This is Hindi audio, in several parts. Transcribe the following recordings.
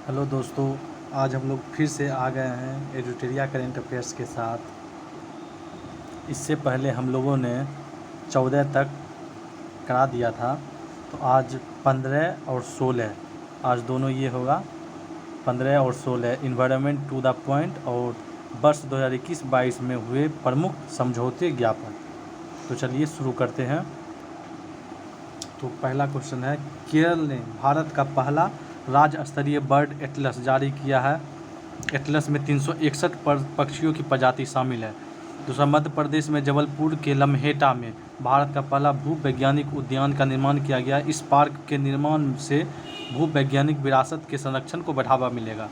हेलो दोस्तों, आज हम लोग फिर से आ गए हैं एडिटोरिया करंट अफेयर्स के साथ। इससे पहले हम लोगों ने 14 तक करा दिया था, तो आज 15 और 16 आज दोनों ये होगा। 15 और 16 इन्वायरमेंट टू द पॉइंट और वर्ष 2021-22 में हुए प्रमुख समझौते ज्ञापन। तो चलिए शुरू करते हैं। तो पहला क्वेश्चन है, केरल ने भारत का पहला राज्य स्तरीय बर्ड एटलस जारी किया है। एटलस में 361 पक्षियों की प्रजाति शामिल है। दूसरा, मध्य प्रदेश में जबलपुर के लम्हेटा में भारत का पहला भूवैज्ञानिक उद्यान का निर्माण किया गया। इस पार्क के निर्माण से भूवैज्ञानिक विरासत के संरक्षण को बढ़ावा मिलेगा।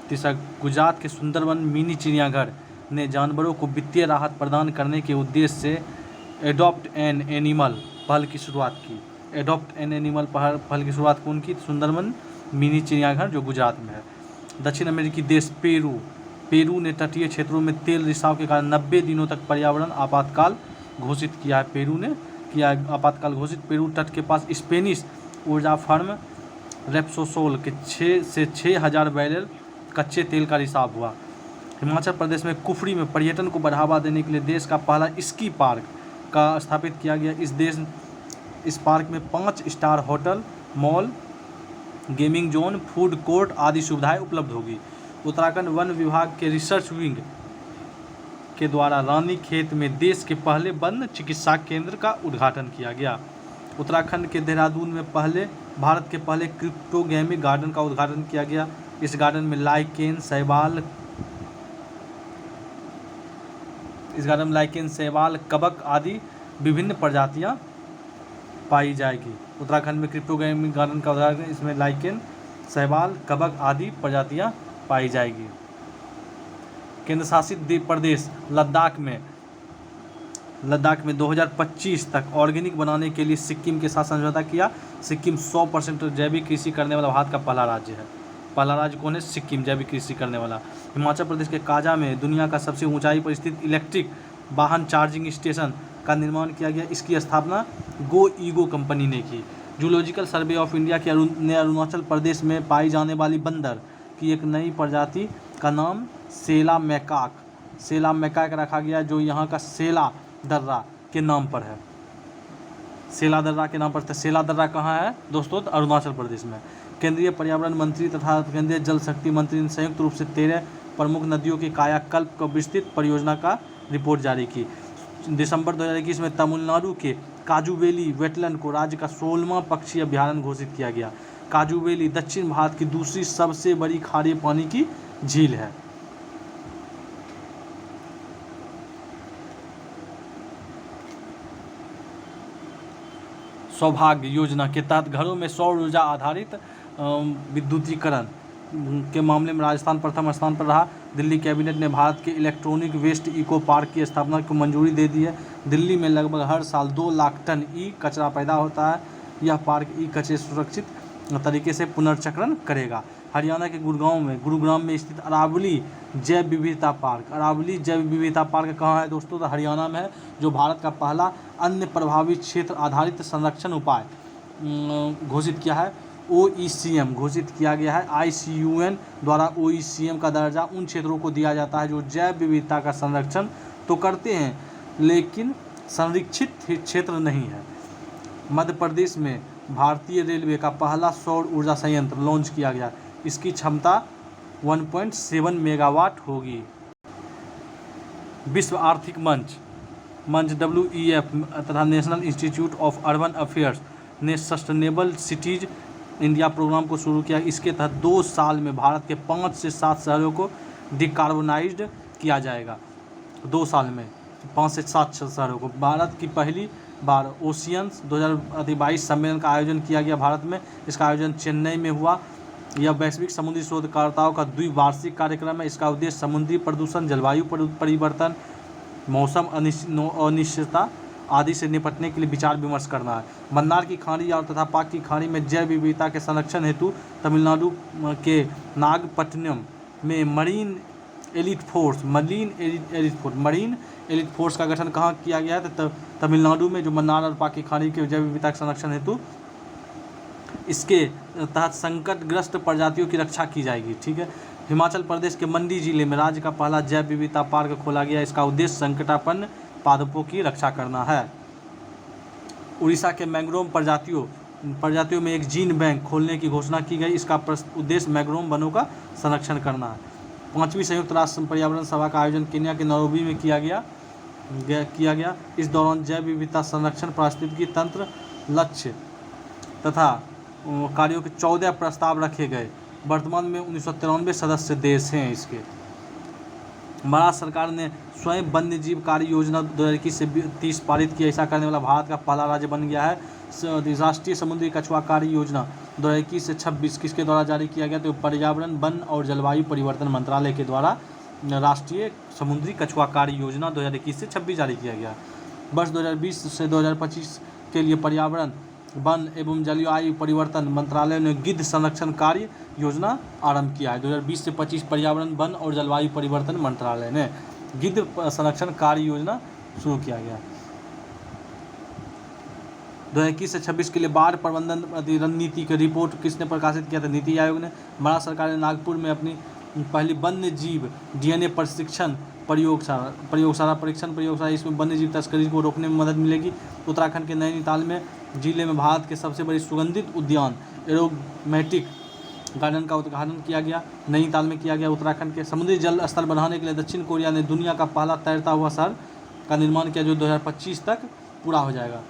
तीसरा, गुजरात के सुंदरवन मिनी चिड़ियाघर ने जानवरों को वित्तीय राहत प्रदान करने के उद्देश्य से एडॉप्ट एन एनिमल पहल की शुरुआत की। एडॉप्ट एन एनिमल पहल की शुरुआत कौन की? सुंदरवन मिनी चिड़ियाघर जो गुजरात में है। दक्षिण अमेरिकी देश पेरू ने तटीय क्षेत्रों में तेल रिसाव के कारण 90 दिनों तक पर्यावरण आपातकाल घोषित किया है। पेरू ने किया आपातकाल घोषित। पेरू तट के पास स्पेनिश ऊर्जा फर्म रेप्सोसोल के 6 से 6,000 बैरल कच्चे तेल का रिसाव हुआ। हिमाचल प्रदेश में कुफरी में पर्यटन को बढ़ावा देने के लिए देश का पहला स्की पार्क का स्थापित किया गया। इस पार्क में 5 star hotel, mall, gaming zone, food court आदि सुविधाएं उपलब्ध होगी। उत्तराखंड वन विभाग के रिसर्च विंग के द्वारा रानीखेत में देश के पहले वन चिकित्सा केंद्र का उद्घाटन किया गया। उत्तराखंड के देहरादून में भारत के पहले क्रिप्टोगेमिक गार्डन का उद्घाटन किया गया। इस गार्डन में लाइकेन, शैवाल, कबक आदि विभिन्न प्रजातियां पाई जाएगी। उत्तराखंड में क्रिप्टोगेमिक गार्डन का उदाहरण, इसमें लाइकेन, शैवाल, कबक आदि प्रजातियां पाई जाएगी। केंद्र शासित प्रदेश लद्दाख में 2025 तक ऑर्गेनिक बनाने के लिए सिक्किम के साथ समझौता किया। सिक्किम 100% जैविक कृषि करने वाला भारत का पहला राज्य है। पहला राज्य कौन है? सिक्किम, जैविक कृषि करने वाला। हिमाचल प्रदेश के काजा में दुनिया का सबसे ऊंचाई पर स्थित इलेक्ट्रिक वाहन चार्जिंग स्टेशन का निर्माण किया गया। इसकी स्थापना गो ईगो कंपनी ने की। जूलॉजिकल सर्वे ऑफ इंडिया ने अरुणाचल प्रदेश में पाई जाने वाली बंदर की एक नई प्रजाति का नाम सेला मैकाक रखा गया, जो यहाँ का सेला दर्रा के नाम पर है। सेला दर्रा के नाम पर। सेला दर्रा कहाँ है दोस्तों? अरुणाचल प्रदेश में। केंद्रीय पर्यावरण मंत्री तथा केंद्रीय जल शक्ति मंत्री ने संयुक्त रूप से 13 प्रमुख नदियों के कायाकल्प को विस्तृत परियोजना का रिपोर्ट जारी की। दिसंबर 2021 में तमिलनाडु के काजुवेली वेटलैंड को राज्य का 16वां पक्षी अभ्यारण्य घोषित किया गया। काजुवेली दक्षिण भारत की दूसरी सबसे बड़ी खारे पानी की झील है। सौभाग्य योजना के तहत घरों में सौर ऊर्जा आधारित विद्युतीकरण के मामले में राजस्थान प्रथम स्थान पर रहा। दिल्ली कैबिनेट ने भारत के इलेक्ट्रॉनिक वेस्ट इको पार्क की स्थापना को मंजूरी दे दी है। दिल्ली में लगभग हर साल 2 लाख टन ई कचरा पैदा होता है। यह पार्क ई कचरे सुरक्षित तरीके से पुनर्चक्रण करेगा। हरियाणा के गुरुग्राम में स्थित अरावली जैव विविधता पार्क कहाँ है दोस्तों? तो हरियाणा में है, जो भारत का पहला अन्य प्रभावित क्षेत्र आधारित संरक्षण उपाय घोषित किया है। OECM घोषित किया गया है। ICUN द्वारा OECM का दर्जा उन क्षेत्रों को दिया जाता है जो जैव विविधता का संरक्षण तो करते हैं लेकिन संरक्षित क्षेत्र नहीं है। मध्य प्रदेश में भारतीय रेलवे का पहला सौर ऊर्जा संयंत्र लॉन्च किया गया। इसकी क्षमता 1.7 मेगावाट होगी। विश्व आर्थिक मंच WEF तथा national institute of urban affairs ने सस्टेनेबल सिटीज इंडिया प्रोग्राम को शुरू किया। इसके तहत 2 साल में भारत के 5 से 7 शहरों को डिकार्बोनाइज्ड किया जाएगा। 2 साल में 5 से 7 शहरों को। भारत की पहली बार ओशियंस 2022 सम्मेलन का आयोजन किया गया भारत में। इसका आयोजन चेन्नई में हुआ। यह वैश्विक समुद्री शोधकर्ताओं का द्विवार्षिक कार्यक्रम है। इसका उद्देश्य समुद्री प्रदूषण, जलवायु परिवर्तन, मौसम अनिश्चितता आदि से निपटने के लिए विचार विमर्श करना है। मन्नार की खाड़ी और तथा पाक की खाड़ी में जैव विविधता के संरक्षण हेतु तमिलनाडु के नागपट्टिनम में मरीन एलिट फोर्स का गठन कहाँ किया गया है? तो तमिलनाडु में, जो मन्नार और पाक की खाड़ी के जैव विविधता के संरक्षण हेतु इसके तहत संकटग्रस्त प्रजातियों की रक्षा की जाएगी। ठीक है। हिमाचल प्रदेश के मंडी जिले में राज्य का पहला जैव विविधता पार्क खोला गया। इसका उद्देश्य संकटापन्न पादपों की रक्षा करना है। उड़ीसा के मैंग्रोव प्रजातियों में एक जीन बैंक खोलने की घोषणा की गई। इसका उद्देश्य मैंग्रोव वनों का संरक्षण करना है। 5वीं संयुक्त राष्ट्र पर्यावरण सभा का आयोजन केन्या के नैरोबी में किया गया। इस दौरान जैव विविधता संरक्षण, पारिस्थितिकी तंत्र लक्ष्य तथा कार्यों के 14 प्रस्ताव रखे गए। वर्तमान में 1993 सदस्य देश हैं इसके। महाराष्ट्र सरकार ने स्वयं वन्य जीव कार्य योजना 2021 से 30 पारित की। ऐसा करने वाला भारत का पहला राज्य बन गया है। राष्ट्रीय समुद्री कछुआ कार्य योजना 2021 से 26 किसके द्वारा जारी किया गया? तो पर्यावरण, वन और जलवायु परिवर्तन मंत्रालय के द्वारा राष्ट्रीय समुद्री कछुआ कार्य योजना 2021 से 26 जारी किया गया। वर्ष 2020 से 2025 के लिए पर्यावरण, वन एवं जलवायु परिवर्तन मंत्रालय ने गिद्ध संरक्षण कार्य योजना आरंभ किया है। 2020 से 25 पर्यावरण, वन और जलवायु परिवर्तन मंत्रालय ने गिद्ध संरक्षण कार्य योजना शुरू किया गया। 2021 से 26 के लिए बाढ़ प्रबंधन रणनीति की रिपोर्ट किसने प्रकाशित किया था? नीति आयोग ने। महाराष्ट्र सरकार ने नागपुर में अपनी पहली वन्य जीव DNA प्रशिक्षण प्रयोगशाला। इसमें वन्य जीव तस्करी को रोकने में मदद मिलेगी। उत्तराखंड के नैनीताल में जिले में भारत के सबसे बड़ी सुगंधित उद्यान एरोमेटिक गार्डन का उद्घाटन किया गया। नैनीताल में किया गया। उत्तराखंड के समुद्री जल स्तर बढ़ाने के लिए दक्षिण कोरिया ने दुनिया का पहला तैरता हुआ शहर का निर्माण किया, जो 2025 तक पूरा हो जाएगा।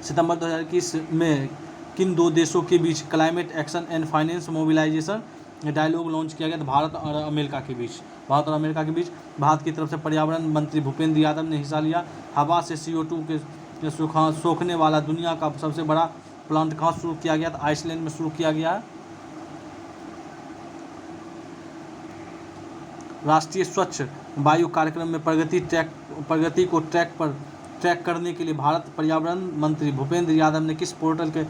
सितंबर 2021 में किन दो देशों के बीच climate action and finance mobilization dialogue launch किया गया? तो भारत और अमेरिका के बीच। भारत की तरफ से पर्यावरण मंत्री भूपेंद्र यादव ने हिस्सा लिया। हवा से CO2 के सोखने वाला दुनिया का सबसे बड़ा प्लांट कहाँ शुरू किया गया? तो आइसलैंड में शुरू किया गया है। राष्ट्रीय स्वच्छ वायु कार्यक्रम में प्रगति को ट्रैक करने के लिए भारत पर्यावरण मंत्री भूपेंद्र यादव ने किस पोर्टल के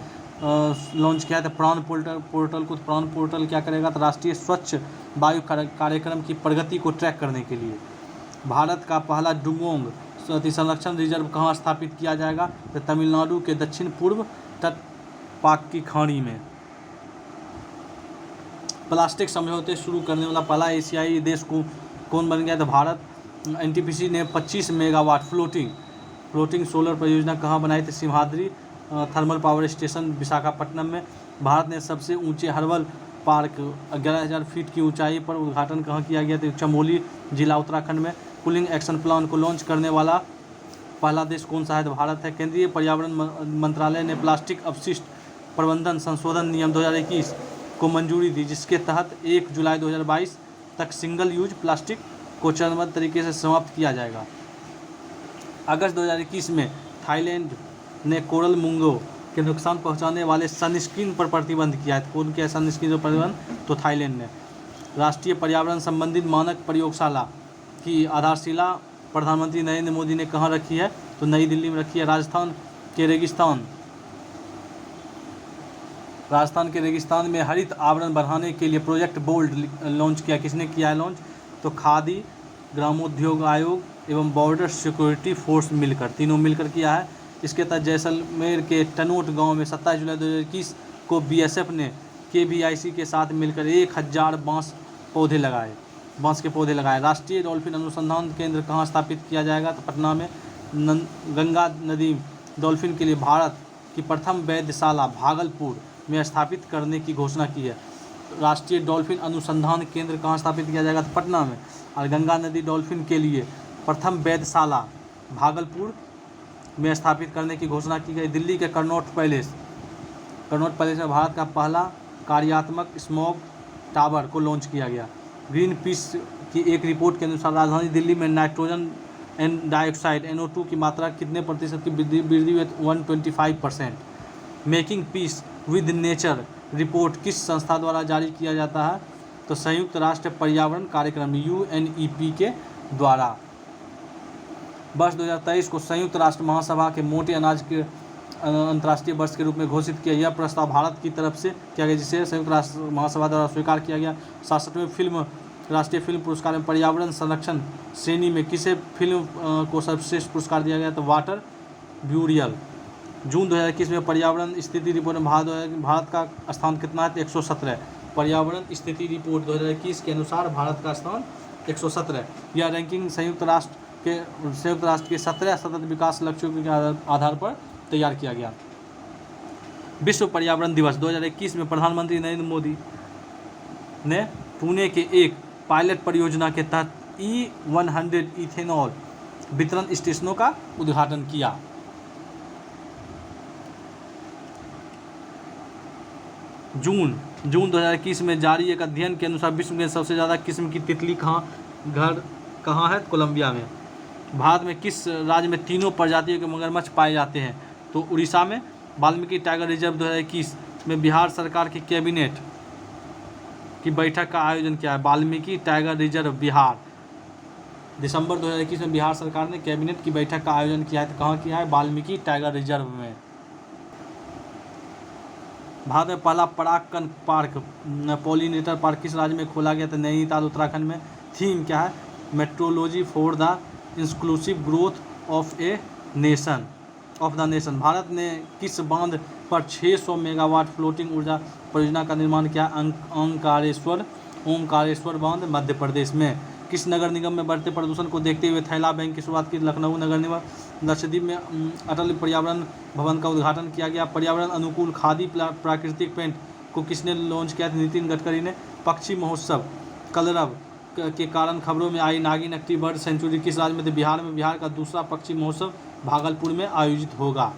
लॉन्च किया था? प्राण पोर्टल को। प्राण पोर्टल क्या करेगा? तो राष्ट्रीय स्वच्छ वायु कार्यक्रम की प्रगति को ट्रैक करने के लिए। भारत का पहला डुगोंग संरक्षण रिजर्व कहाँ स्थापित किया जाएगा? तो तमिलनाडु के दक्षिण पूर्व तट पाक की खाड़ी में। प्लास्टिक समझौते शुरू करने वाला पहला एशियाई देश कौन बन गया? तो भारत। NTPC ने 25 मेगावाट फ्लोटिंग सोलर परियोजना कहाँ बनाई थी? Simhadri thermal power station Visakhapatnam में। भारत ने सबसे ऊंचे हर्बल पार्क 11,000 फीट की ऊंचाई पर उद्घाटन कहाँ किया गया? तो चमोली जिला उत्तराखंड में। कूलिंग एक्शन प्लान को लॉन्च करने वाला पहला देश कौन सा है? तो भारत है। केंद्रीय पर्यावरण मंत्रालय ने प्लास्टिक अपशिष्ट प्रबंधन संशोधन नियम 2021 को मंजूरी दी, जिसके तहत 1 जुलाई 2022 तक सिंगल यूज प्लास्टिक को चरणबद्ध तरीके से समाप्त किया जाएगा। अगस्त 2021 में थाईलैंड ने कोरल मुंगो के नुकसान पहुंचाने वाले सनस्क्रीन पर प्रतिबंध किया है। कौन किया सनस्क्रीन पर प्रतिबंध? तो थाईलैंड ने। राष्ट्रीय पर्यावरण संबंधित मानक प्रयोगशाला की आधारशिला प्रधानमंत्री नरेंद्र मोदी ने कहाँ रखी है? तो नई दिल्ली में रखी है। राजस्थान के रेगिस्तान में हरित आवरण बढ़ाने के लिए प्रोजेक्ट बोल्ड लॉन्च किया। किसने किया है लॉन्च? तो खादी, ग्रामोद्योग आयोग एवं बॉर्डर सिक्योरिटी फोर्स तीनों मिलकर किया है। इसके तहत जैसलमेर के टनोट गांव में 27 जुलाई 2021 को BSF ने KVIC के साथ मिलकर 1000 बांस के पौधे लगाए। राष्ट्रीय डॉल्फिन अनुसंधान केंद्र कहाँ स्थापित किया जाएगा? तो पटना में। गंगा नदी डॉल्फिन के लिए भारत की प्रथम वैधशाला भागलपुर में स्थापित करने की घोषणा की है। राष्ट्रीय डॉल्फिन अनुसंधान केंद्र कहाँ स्थापित किया जाएगा? तो पटना में। और गंगा नदी डॉल्फिन के लिए प्रथम वैधशाला भागलपुर में स्थापित करने की घोषणा की गई। दिल्ली के कनॉट पैलेस में भारत का पहला कार्यात्मक स्मॉग टावर को लॉन्च किया गया। ग्रीन पीस की एक रिपोर्ट के अनुसार राजधानी दिल्ली में नाइट्रोजन डाइऑक्साइड NO2 की मात्रा कितने प्रतिशत की वृद्धि हुई? 125%। Making peace with nature report किस संस्था द्वारा जारी किया जाता है? तो संयुक्त राष्ट्र पर्यावरण कार्यक्रम UNEP के द्वारा। वर्ष 2023 को संयुक्त राष्ट्र महासभा के मोटे अनाज के अंतर्राष्ट्रीय वर्ष के रूप में घोषित किया। यह प्रस्ताव भारत की तरफ से किया गया, जिसे संयुक्त राष्ट्र महासभा द्वारा स्वीकार किया गया। 67वें राष्ट्रीय फिल्म पुरस्कार में पर्यावरण संरक्षण श्रेणी में किसे फिल्म को सर्वश्रेष्ठ पुरस्कार दिया गया? तो वाटर ब्यूरियल जून 2021 में पर्यावरण स्थिति रिपोर्ट में भारत का स्थान कितना है? 117। पर्यावरण स्थिति रिपोर्ट 2021 के अनुसार भारत का स्थान 117। यह रैंकिंग संयुक्त राष्ट्र के 17 सतत विकास लक्ष्यों के आधार पर तैयार किया गया। विश्व पर्यावरण दिवस 2021 में प्रधानमंत्री नरेंद्र मोदी ने पुणे के एक पायलट परियोजना के तहत E100 इथेनॉल वितरण स्टेशनों का उद्घाटन किया। जून 2021 में जारी एक अध्ययन के अनुसार विश्व में सबसे ज़्यादा किस्म की तितली कहाँ है? कोलंबिया में। भारत में किस राज्य में तीनों प्रजातियों के मगरमच्छ पाए जाते हैं? तो उड़ीसा में। वाल्मीकि टाइगर रिजर्व 2021 में बिहार सरकार की कैबिनेट की बैठक का आयोजन किया है। वाल्मीकि टाइगर रिजर्व बिहार, दिसंबर 2021 में बिहार सरकार ने कैबिनेट की बैठक का आयोजन किया है। तो कहाँ किया है? वाल्मीकि टाइगर रिजर्व में। भारत में पहला परागकण पार्क पॉलिनेटर पार्क किस राज्य में खोला गया? तो नैनीताल उत्तराखंड में। थीम क्या है? Metrology for the inclusive growth of the nation. Bharat ने किस बांध पर 600 मेगावाट फ्लोटिंग ऊर्जा परियोजना का निर्माण किया? ओमकारेश्वर बांध मध्य प्रदेश में। किस नगर निगम में बढ़ते प्रदूषण को देखते हुए थैला बैंक की शुरुआत की? लखनऊ नगर निगम। लक्षद्वीप में अटल पर्यावरण भवन का उद्घाटन किया गया। पर्यावरण अनुकूल खादी प्राकृतिक पेंट को किसने लॉन्च किया? नितिन गडकरी ने। पक्षी महोत्सव कलरव के कारण खबरों में आई नागिन एक्टिव बर्ड सेंचुरी किस राज्य में? बिहार में। बिहार का दूसरा पक्षी महोत्सव भागलपुर में आयोजित होगा।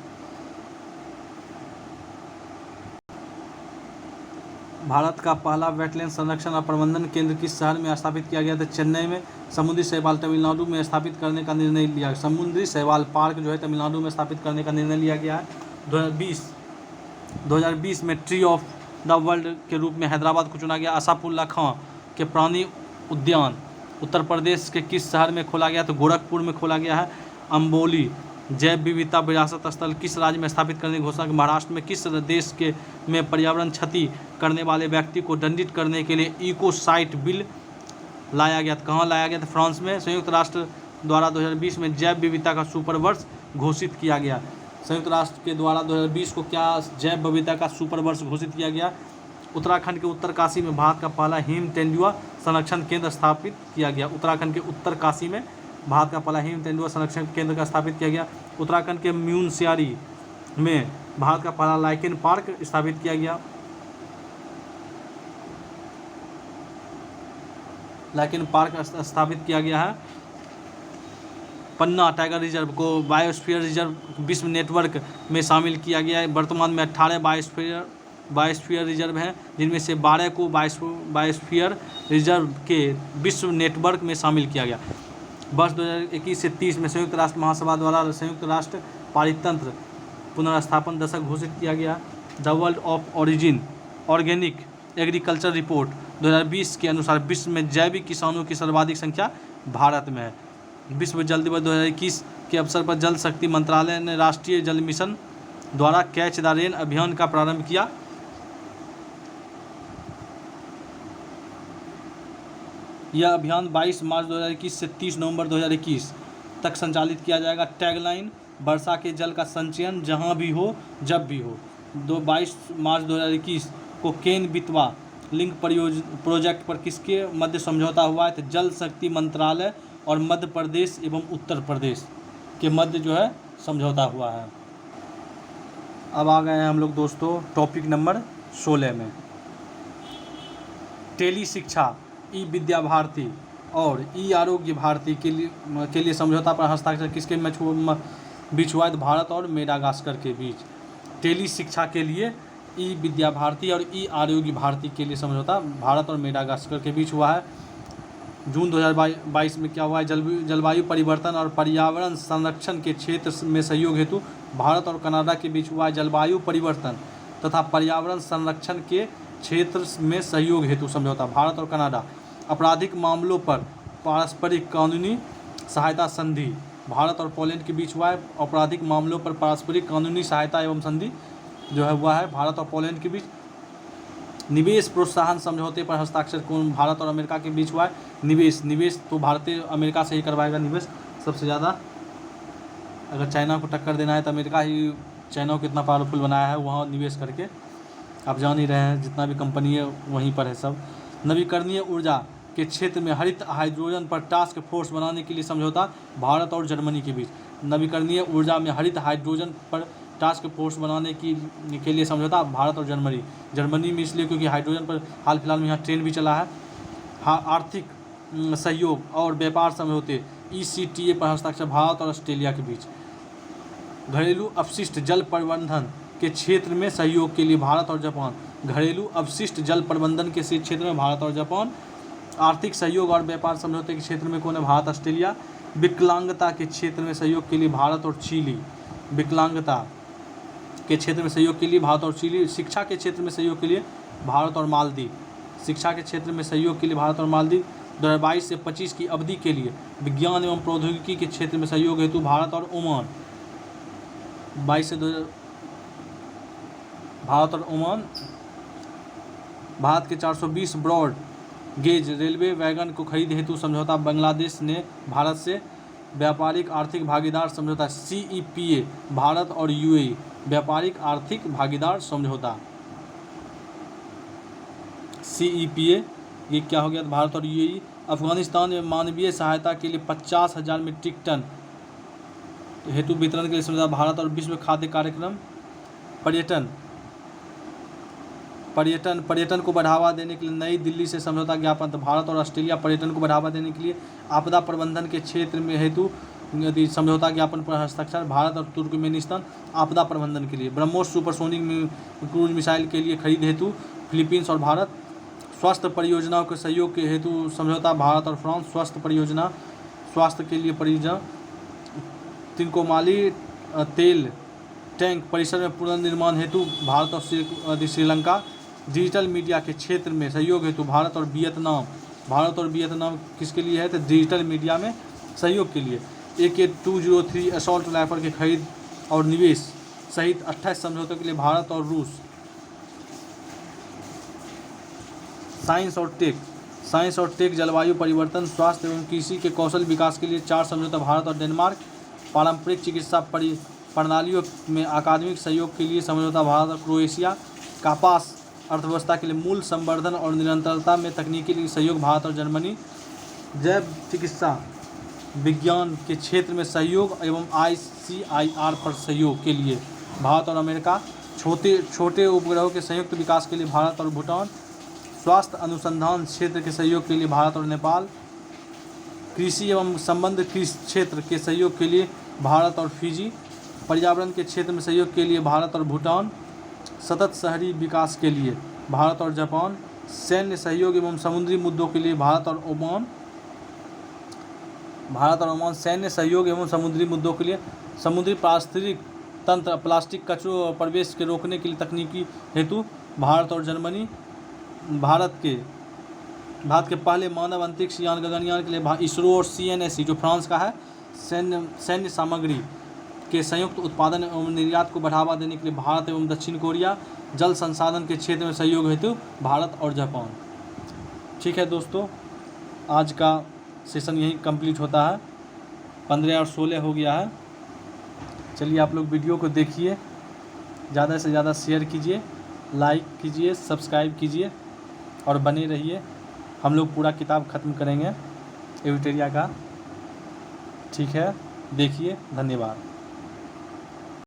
भारत का पहला वेटलैंड संरक्षण और प्रबंधन केंद्र किस शहर में स्थापित किया गया था? चेन्नई में। समुद्री शैवाल तमिलनाडु में स्थापित करने का निर्णय लिया। समुद्री शैवाल पार्क जो है तमिलनाडु में स्थापित करने का निर्णय लिया गया है। 2020 में ट्री ऑफ द वर्ल्ड के रूप में हैदराबाद को चुना गया। आशापुल्ला खां के प्राणी उद्यान उत्तर प्रदेश के किस शहर में खोला गया? तो गोरखपुर में खोला गया है। अम्बोली जैव विविधता विरासत स्थल किस राज्य में स्थापित करने की घोषणा की? महाराष्ट्र में। किस देश में पर्यावरण क्षति करने वाले व्यक्ति को दंडित करने के लिए इकोसाइट बिल लाया गया? कहाँ लाया गया था? फ्रांस में। संयुक्त राष्ट्र द्वारा 2020 में जैव विविधता का सुपर वर्ष घोषित किया गया। संयुक्त राष्ट्र के द्वारा 2020 को क्या जैव विविधता का सुपर वर्ष घोषित किया गया? उत्तराखंड के उत्तरकाशी में भारत का पहला हिम तेंदुआ संरक्षण केंद्र स्थापित किया गया। उत्तराखंड के उत्तरकाशी में भारत का पहला हिम तेंदुआ संरक्षण केंद्र का स्थापित किया गया। उत्तराखंड के म्यूनस्यारी में भारत का पहला लाइकेन पार्क स्थापित किया गया। लाइकेन पार्क स्थापित किया गया है। पन्ना टाइगर रिजर्व को बायोस्फीयर रिजर्व विश्व नेटवर्क में शामिल किया गया है। वर्तमान में 18 बायोस्फीयर रिजर्व हैं, जिनमें से 12 को बायोस्फीयर रिजर्व के विश्व नेटवर्क में शामिल किया गया। वर्ष 2021 से 30 में संयुक्त राष्ट्र महासभा द्वारा संयुक्त राष्ट्र पारितंत्र पुनर्स्थापन दशक घोषित किया गया। The world of origin organic agriculture report 2020 के अनुसार विश्व में जैविक किसानों की सर्वाधिक संख्या भारत में है। विश्व जल दिवस 2021 के अवसर पर जल शक्ति मंत्रालय ने राष्ट्रीय जल मिशन द्वारा कैच द रेन अभियान का प्रारंभ किया। यह अभियान 22 मार्च 2021 से 30 नवंबर 2021 तक संचालित किया जाएगा। टैगलाइन वर्षा के जल का संचयन जहां भी हो जब भी हो। 22 मार्च 2021 को केन बितवा लिंक प्रोजेक्ट पर किसके मध्य समझौता हुआ है? तो जल शक्ति मंत्रालय और मध्य प्रदेश एवं उत्तर प्रदेश के मध्य जो है समझौता हुआ है। अब आ गए हैं हम लोग दोस्तों टॉपिक नंबर 16 में। टेली शिक्षा, ई विद्या भारती और ई आरोग्य भारती के लिए समझौता पर हस्ताक्षर किसके बीच हुआ है? भारत और मेडागास्कर के बीच। टेली शिक्षा के लिए ई विद्या भारती और ई आरोग्य भारती के लिए समझौता भारत और मेडागास्कर के बीच हुआ है। जून 2022 में क्या हुआ है? जलवायु परिवर्तन और पर्यावरण संरक्षण के क्षेत्र में सहयोग हेतु भारत और कनाडा के बीच हुआ है। जलवायु परिवर्तन तथा पर्यावरण संरक्षण के क्षेत्र में सहयोग हेतु समझौता भारत और कनाडा। आपराधिक मामलों पर पारस्परिक कानूनी सहायता संधि भारत और पोलैंड के बीच हुआ है। आपराधिक मामलों पर पारस्परिक कानूनी सहायता एवं संधि जो है हुआ है भारत और पोलैंड के बीच। निवेश प्रोत्साहन समझौते पर हस्ताक्षर कौन भारत और अमेरिका के बीच हुआ है? निवेश तो भारतीय अमेरिका से ही करवाएगा निवेश सबसे ज़्यादा। अगर चाइना को टक्कर देना है तो अमेरिका ही चाइना को कितना पावरफुल बनाया है वहाँ निवेश करके। आप जान ही रहे हैं, जितना भी कंपनी है वहीं पर है सब। नवीकरणीय ऊर्जा के क्षेत्र में हरित हाइड्रोजन पर टास्क फोर्स बनाने के लिए समझौता भारत और जर्मनी के बीच। नवीकरणीय ऊर्जा में हरित हाइड्रोजन पर टास्क फोर्स बनाने के लिए समझौता भारत और जर्मनी में, इसलिए क्योंकि हाइड्रोजन पर हाल फिलहाल में यहाँ ट्रेंड भी चला है। हाँ, आर्थिक सहयोग और व्यापार समझौते ECTA पर हस्ताक्षर भारत और ऑस्ट्रेलिया के बीच। घरेलू अपशिष्ट जल प्रबंधन के क्षेत्र में सहयोग के लिए भारत और जापान। घरेलू अपशिष्ट जल प्रबंधन के क्षेत्र में भारत और जापान। आर्थिक सहयोग और व्यापार समझौते के क्षेत्र में कौन है? भारत ऑस्ट्रेलिया। विकलांगता के क्षेत्र में सहयोग के लिए भारत और चिली। विकलांगता के क्षेत्र में सहयोग के लिए भारत और चिली। शिक्षा के क्षेत्र में सहयोग के लिए भारत और मालदीव। शिक्षा के क्षेत्र में सहयोग के लिए भारत और मालदीव। 2022 से 25 की अवधि के लिए विज्ञान एवं प्रौद्योगिकी के क्षेत्र में सहयोग हेतु भारत और ओमान। 22 से भारत और ओमान। भारत के 420 ब्रॉड गेज रेलवे वैगन को खरीद हेतु समझौता बांग्लादेश ने भारत से। व्यापारिक आर्थिक भागीदार समझौता CEPA भारत और UAE। व्यापारिक आर्थिक भागीदार समझौता CEPA, ये क्या हो गया? भारत और UAE। अफगानिस्तान में मानवीय सहायता के लिए 50,000 मीट्रिक टन हेतु वितरण के लिए समझौता भारत और विश्व खाद्य कार्यक्रम। पर्यटन को बढ़ावा देने के लिए नई दिल्ली से समझौता ज्ञापन। तो भारत और ऑस्ट्रेलिया पर्यटन को बढ़ावा देने के लिए आपदा प्रबंधन के क्षेत्र में हेतु समझौता ज्ञापन पर हस्ताक्षर भारत और तुर्कमेनिस्तान। आपदा प्रबंधन के लिए ब्रह्मोस सुपरसोनिक क्रूज मिसाइल के लिए खरीद हेतु फिलीपींस और भारत। स्वास्थ्य परियोजनाओं के सहयोग के हेतु समझौता भारत और फ्रांस। स्वास्थ्य के लिए परियोजना तिनकोमाली तेल टैंक परिसर में पुनर्निर्माण हेतु भारत और श्रीलंका। डिजिटल मीडिया के क्षेत्र में सहयोग हेतु भारत और वियतनाम किसके लिए है? तो डिजिटल मीडिया में सहयोग के लिए। AK-203 असॉल्ट राइफल की खरीद और निवेश सहित 28 समझौतों के लिए भारत और रूस। साइंस और टेक जलवायु परिवर्तन, स्वास्थ्य एवं कृषि के कौशल विकास के लिए 4 समझौता भारत और डेनमार्क। पारंपरिक चिकित्सा प्रणालियों में अकादमिक सहयोग के लिए समझौता भारत और क्रोएशिया। कपास अर्थव्यवस्था के लिए मूल संवर्धन और निरंतरता में तकनीकी लिए सहयोग भारत और जर्मनी। जैव चिकित्सा विज्ञान के क्षेत्र में सहयोग एवं ICIR पर सहयोग के लिए भारत और अमेरिका। छोटे उपग्रहों के संयुक्त विकास के लिए भारत और भूटान। स्वास्थ्य अनुसंधान क्षेत्र के सहयोग के लिए भारत और नेपाल। कृषि एवं संबद्ध क्षेत्र के सहयोग के लिए भारत और फिजी। पर्यावरण के क्षेत्र में सहयोग के लिए भारत और भूटान। सतत शहरी विकास के लिए भारत और जापान। सैन्य सहयोग एवं समुद्री मुद्दों के लिए भारत और ओमान। सैन्य सहयोग एवं समुद्री मुद्दों के लिए समुद्री पारिस्थितिक तंत्र प्लास्टिक कचरों प्रवेश के रोकने के लिए तकनीकी हेतु भारत और जर्मनी। भारत के पहले मानव अंतरिक्ष यान गगनयान के लिए इसरो और CNSE जो फ्रांस का है। सैन्य सामग्री के संयुक्त उत्पादन एवं निर्यात को बढ़ावा देने के लिए भारत एवं दक्षिण कोरिया। जल संसाधन के क्षेत्र में सहयोग हेतु भारत और जापान। ठीक है दोस्तों, आज का सेशन यहीं कंप्लीट होता है। 15 और 16 हो गया है। चलिए आप लोग वीडियो को देखिए, ज़्यादा से ज़्यादा शेयर कीजिए, लाइक कीजिए, सब्सक्राइब कीजिए और बने रहिए। हम लोग पूरा किताब ख़त्म करेंगे एविटेरिया का। ठीक है, देखिए। धन्यवाद।